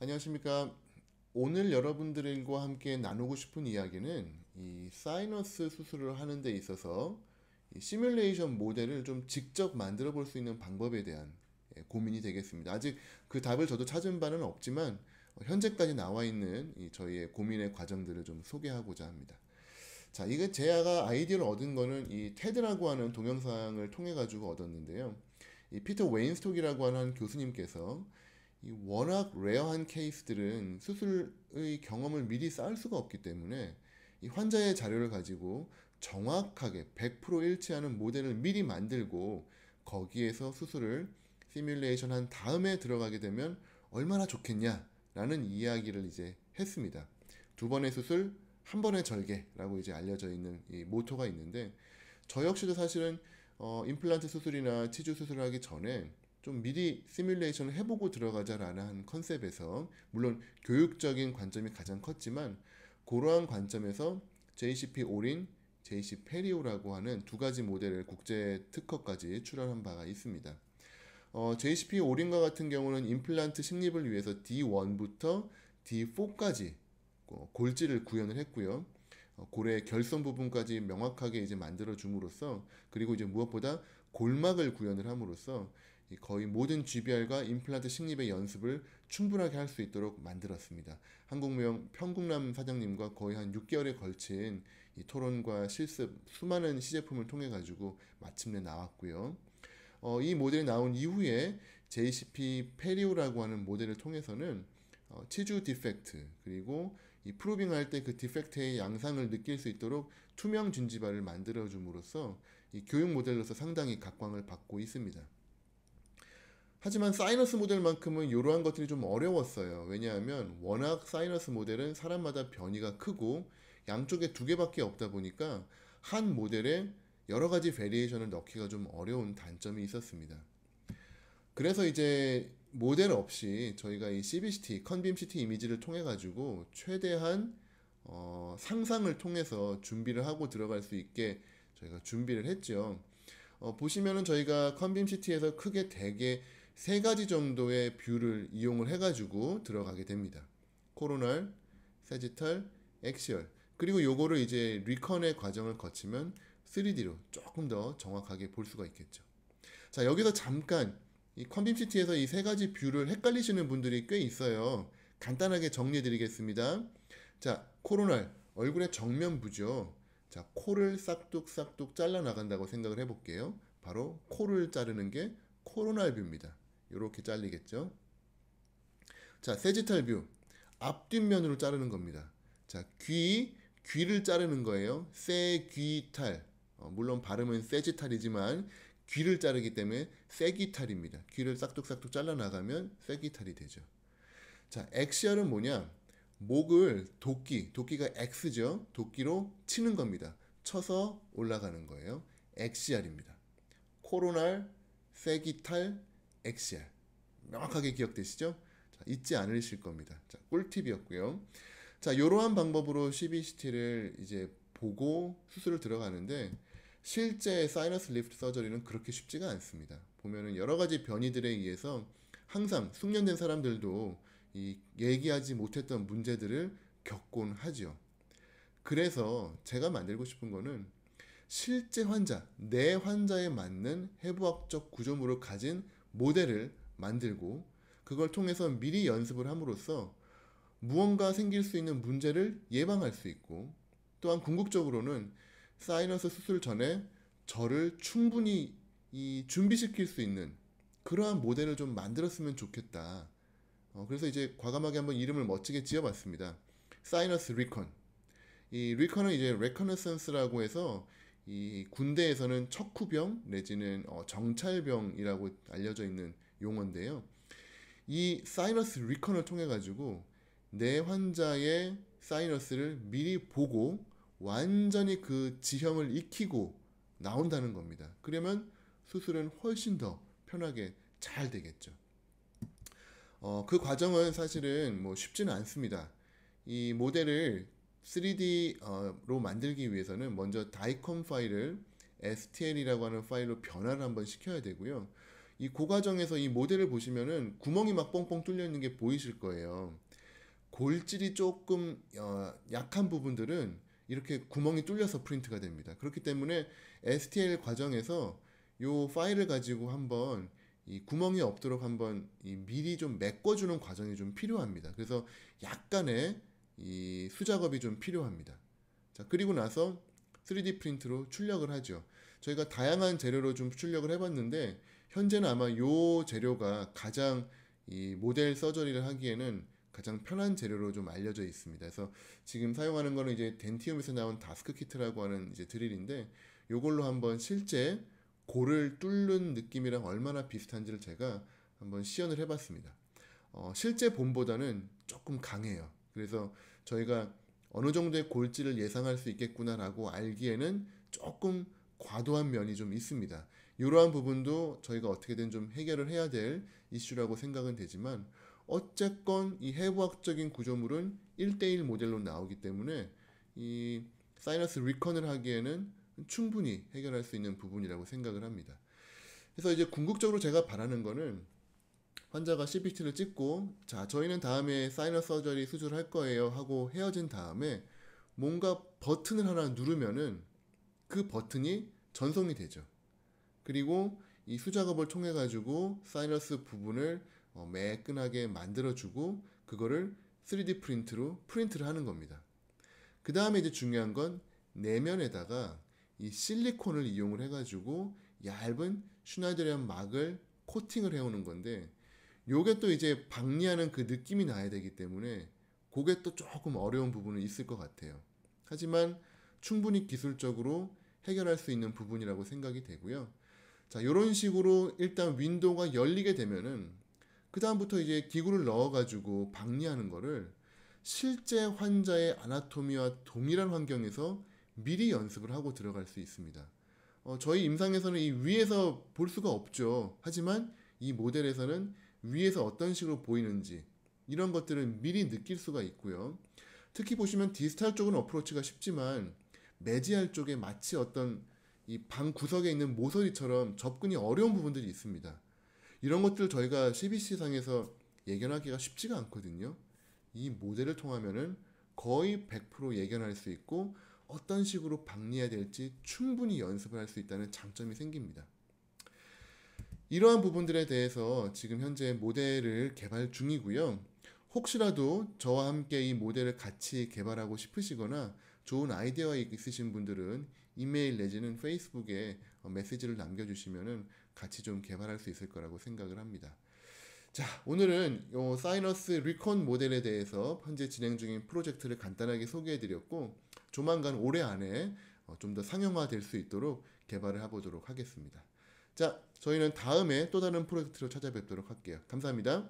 안녕하십니까. 오늘 여러분들과 함께 나누고 싶은 이야기는 이 사이너스 수술을 하는 데 있어서 이 시뮬레이션 모델을 좀 직접 만들어 볼 수 있는 방법에 대한 고민이 되겠습니다. 아직 그 답을 저도 찾은 바는 없지만 현재까지 나와 있는 이 저희의 고민의 과정들을 좀 소개하고자 합니다. 자, 이게 제가 아이디어를 얻은 거는 이 테드라고 하는 동영상을 통해 가지고 얻었는데요. 이 피터 웨인스톡이라고 하는 교수님께서 이 워낙 레어한 케이스들은 수술의 경험을 미리 쌓을 수가 없기 때문에 이 환자의 자료를 가지고 정확하게 100% 일치하는 모델을 미리 만들고 거기에서 수술을 시뮬레이션 한 다음에 들어가게 되면 얼마나 좋겠냐라는 이야기를 이제 했습니다. 두 번의 수술, 한 번의 절개라고 이제 알려져 있는 이 모토가 있는데 저 역시도 사실은 임플란트 수술이나 치주 수술을 하기 전에 좀 미리 시뮬레이션을 해보고 들어가자라는 컨셉에서 물론 교육적인 관점이 가장 컸지만 그러한 관점에서 JCP 올인, JC 페리오라고 하는 두 가지 모델을 국제 특허까지 출원한 바가 있습니다. JCP 올인과 같은 경우는 임플란트 식립을 위해서 D1부터 D4까지 골지를 구현을 했고요. 골의 결선 부분까지 명확하게 이제 만들어 줌으로써 그리고 이제 무엇보다 골막을 구현을 함으로써 거의 모든 GBR과 임플란트 식립의 연습을 충분하게 할 수 있도록 만들었습니다. 한국무용 평국남 사장님과 거의 한 6개월에 걸친 이 토론과 실습 수많은 시제품을 통해 가지고 마침내 나왔고요. 이 모델이 나온 이후에 JCP 페리오라고 하는 모델을 통해서는 치주 디펙트 그리고 이 프로빙 할 때 그 디펙트의 양상을 느낄 수 있도록 투명 진지발을 만들어 줌으로써 이 교육 모델로서 상당히 각광을 받고 있습니다. 하지만 사이너스 모델만큼은 이러한 것들이 좀 어려웠어요. 왜냐하면 워낙 사이너스 모델은 사람마다 변이가 크고 양쪽에 두 개밖에 없다 보니까 한 모델에 여러 가지 베리에이션을 넣기가 좀 어려운 단점이 있었습니다. 그래서 이제 모델 없이 저희가 이 CBCT, 컨빔 CT 이미지를 통해 가지고 최대한 상상을 통해서 준비를 하고 들어갈 수 있게 저희가 준비를 했죠. 보시면은 저희가 컨빔 CT에서 크게 대개 세 가지 정도의 뷰를 이용을 해가지고 들어가게 됩니다. 코로날, 세지탈, 엑시얼. 그리고 요거를 이제 리컨의 과정을 거치면 3D로 조금 더 정확하게 볼 수가 있겠죠. 자, 여기서 잠깐 이 컨빔시티에서 이 세 가지 뷰를 헷갈리시는 분들이 꽤 있어요. 간단하게 정리해 드리겠습니다. 자, 코로날, 얼굴의 정면 뷰죠. 자, 코를 싹둑싹둑 잘라 나간다고 생각을 해볼게요. 바로 코를 자르는 게 코로날 뷰입니다. 이렇게 잘리겠죠. 자, 세지탈 뷰, 앞뒷면으로 자르는 겁니다. 자, 귀를 자르는 거예요. 세귀탈. 물론 발음은 세지탈이지만 귀를 자르기 때문에 세기탈입니다. 귀를 싹둑싹둑 잘라나가면 세기탈이 되죠. 자, 엑시얼은 뭐냐? 목을 도끼가 X죠. 도끼로 치는 겁니다. 쳐서 올라가는 거예요. 엑시얼입니다. 코로날, 세기탈, 엑시얼. 명확하게 기억되시죠? 자, 잊지 않으실 겁니다. 자, 꿀팁이었고요. 자, 이러한 방법으로 CBCT를 이제 보고 수술을 들어가는데 실제 사이너스 리프트 서저리는 그렇게 쉽지가 않습니다. 보면은 여러 가지 변이들에 의해서 항상 숙련된 사람들도 이 얘기하지 못했던 문제들을 겪곤 하죠. 그래서 제가 만들고 싶은 거는 실제 환자, 내 환자에 맞는 해부학적 구조물을 가진 모델을 만들고 그걸 통해서 미리 연습을 함으로써 무언가 생길 수 있는 문제를 예방할 수 있고 또한 궁극적으로는 사이너스 수술 전에 저를 충분히 이 준비시킬 수 있는 그러한 모델을 좀 만들었으면 좋겠다. 그래서 이제 과감하게 한번 이름을 멋지게 지어봤습니다. 사이너스 리컨. 이 리컨은 이제 레커너센스라고 해서 이 군대에서는 척후병 내지는 정찰병이라고 알려져 있는 용어인데요. 이 사이너스 리컨을 통해 가지고 내 환자의 사이너스를 미리 보고 완전히 그 지형을 익히고 나온다는 겁니다. 그러면 수술은 훨씬 더 편하게 잘 되겠죠. 그 과정은 사실은 뭐 쉽지는 않습니다. 이 모델을 3D로 만들기 위해서는 먼저 다이컴 파일을 STL이라고 하는 파일로 변화를 한번 시켜야 되고요. 그 과정에서 이 모델을 보시면은 구멍이 막 뻥뻥 뚫려 있는 게 보이실 거예요. 골질이 조금 약한 부분들은 이렇게 구멍이 뚫려서 프린트가 됩니다. 그렇기 때문에 STL 과정에서 이 파일을 가지고 한번 이 구멍이 없도록 한번 미리 좀 메꿔주는 과정이 좀 필요합니다. 그래서 약간의 이 수작업이 좀 필요합니다. 자, 그리고 나서 3D 프린트로 출력을 하죠. 저희가 다양한 재료로 좀 출력을 해봤는데 현재는 아마 이 재료가 가장 이 모델 서저리를 하기에는 가장 편한 재료로 좀 알려져 있습니다. 그래서 지금 사용하는 거는 이제 덴티움에서 나온 다스크 키트라고 하는 이제 드릴인데 이걸로 한번 실제 골을 뚫는 느낌이랑 얼마나 비슷한지를 제가 한번 시연을 해봤습니다. 실제 봄보다는 조금 강해요. 그래서 저희가 어느 정도의 골질을 예상할 수 있겠구나라고 알기에는 조금 과도한 면이 좀 있습니다. 이러한 부분도 저희가 어떻게든 좀 해결을 해야 될 이슈라고 생각은 되지만 어쨌건 이 해부학적인 구조물은 1대1 모델로 나오기 때문에 이 사이너스 리컨을 하기에는 충분히 해결할 수 있는 부분이라고 생각을 합니다. 그래서 이제 궁극적으로 제가 바라는 거는 환자가 CPT를 찍고 자 저희는 다음에 사이너스 서저리 수술할 거예요 하고 헤어진 다음에 뭔가 버튼을 하나 누르면은 그 버튼이 전송이 되죠. 그리고 이 수작업을 통해 가지고 사이너스 부분을 매끈하게 만들어주고 그거를 3D 프린트로 프린트를 하는 겁니다. 그 다음에 이제 중요한 건 내면에다가 이 실리콘을 이용을 해가지고 얇은 슈나이더리안 막을 코팅을 해오는 건데 요게 또 이제 박리하는 그 느낌이 나야 되기 때문에 그게 또 조금 어려운 부분은 있을 것 같아요. 하지만 충분히 기술적으로 해결할 수 있는 부분이라고 생각이 되고요. 자, 이런 식으로 일단 윈도우가 열리게 되면은 그 다음부터 이제 기구를 넣어가지고 박리하는 거를 실제 환자의 아나토미와 동일한 환경에서 미리 연습을 하고 들어갈 수 있습니다. 저희 임상에서는 이 위에서 볼 수가 없죠. 하지만 이 모델에서는 위에서 어떤 식으로 보이는지 이런 것들을 미리 느낄 수가 있고요. 특히 보시면 디스탈 쪽은 어프로치가 쉽지만 매지알 쪽에 마치 어떤 이 방 구석에 있는 모서리처럼 접근이 어려운 부분들이 있습니다. 이런 것들 저희가 CBC상에서 예견하기가 쉽지가 않거든요. 이 모델을 통하면은 거의 100% 예견할 수 있고 어떤 식으로 박리해야 될지 충분히 연습을 할 수 있다는 장점이 생깁니다. 이러한 부분들에 대해서 지금 현재 모델을 개발 중이고요. 혹시라도 저와 함께 이 모델을 같이 개발하고 싶으시거나 좋은 아이디어가 있으신 분들은 이메일 내지는 페이스북에 메시지를 남겨주시면 같이 좀 개발할 수 있을 거라고 생각을 합니다. 자, 오늘은 이 사이너스 리컨 모델에 대해서 현재 진행 중인 프로젝트를 간단하게 소개해드렸고 조만간 올해 안에 좀 더 상용화 될 수 있도록 개발을 해보도록 하겠습니다. 자, 저희는 다음에 또 다른 프로젝트로 찾아뵙도록 할게요. 감사합니다.